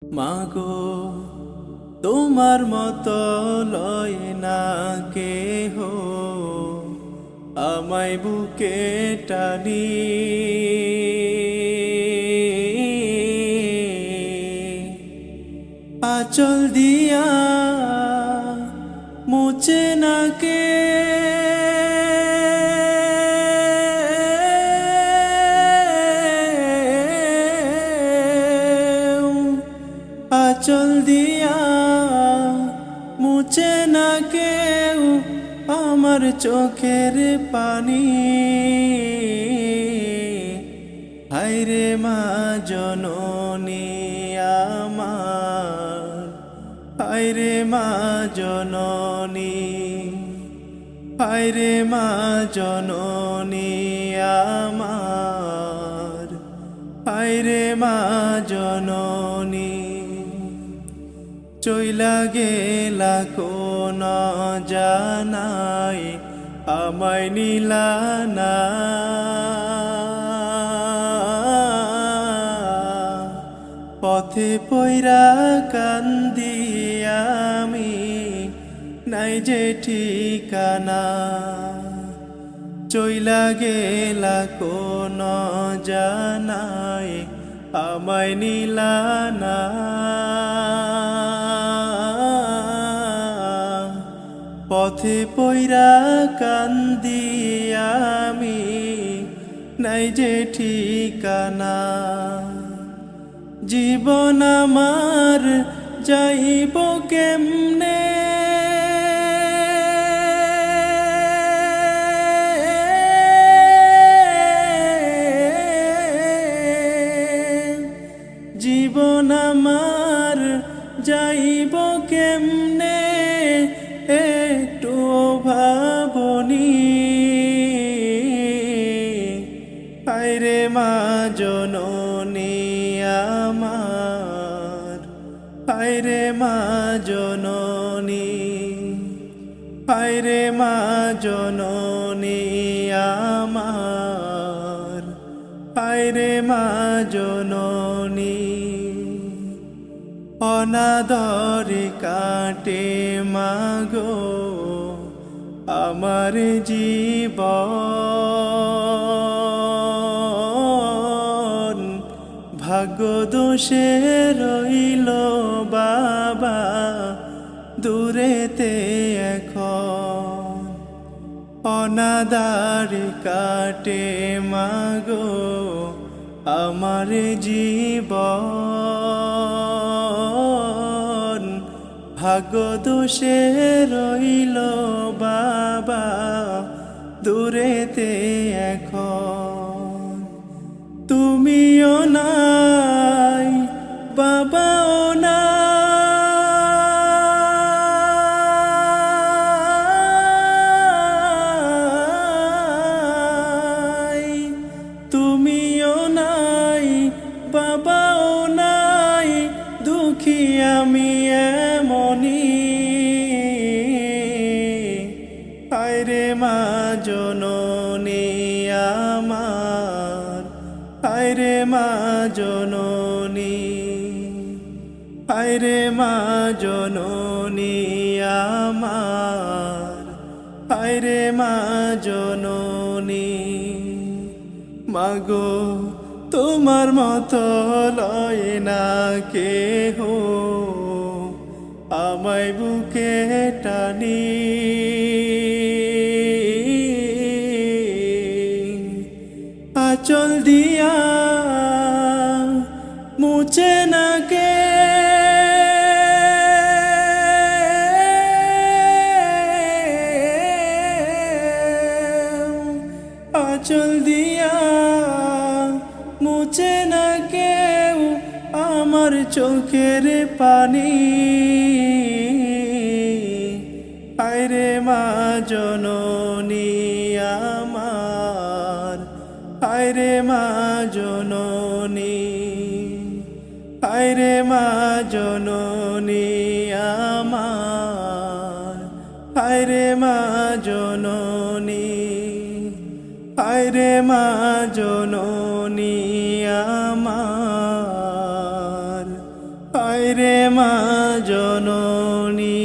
মাগো তোমার মতো লয় না কেহ আমায় বুকে টানি। আঁচল দিয়া মুছে না কে আঁচল দিয়া মুছে না কেউ আমার চোখের পানি। হায়রে মা জননী আমার, হায়রে মা জননী, হায়রে মা জননী আমার, হায়রে মা জননী। চইলা গেলা কোন জানাই আমায় নিলা না। পথে পয়রা কান্দি আমি, নাই যে ঠিকানা। চইলা গেলা কোন জানাই আমায় নিলা না। পথে পয়রা কান্দি আমি, নাই যে ঠিকানা। জীবন আমার যাইব কেমনে, জীবন আমার যাইব কেমনে একটু ভাবনি। হায়রে মা জননী আমার, হায়রে মা জননী, হায়রে মা জননী আমার, হায়রে মা জননী। অনাদরে কাটে মাগো আমার জীবন। ভাগ্য দোষে রইল বাবা দূরেতে এখন। অনাদারে কাটে মাগো আমার জীবন। ভাগ্য দোষে রইল বাবা দূরেতে এখন। তুমিও নাই বাবাও নাই, তুমিও নাই বাবাও নাই, দুঃখী আমি এমনি। হায়রে মা জননী আমার, হায়রে মা জননী, হায়রে মা জননী আমার, হায়রে মা জননী। মাগো তোমার মতো লয় না কেহ আমায় বুকে টানি। আঁচল দিয়া মুছে না কে আঁচল দিয়া মুছে না কেউ আমার চোখের পানি। হায়রে মা জননী আমার, হায়রে মা জননী, হায়রে মা জননী আমার, হায়রে মা জননী, হায়রে মা জননী আমার, হায় হায়রে মা জননী।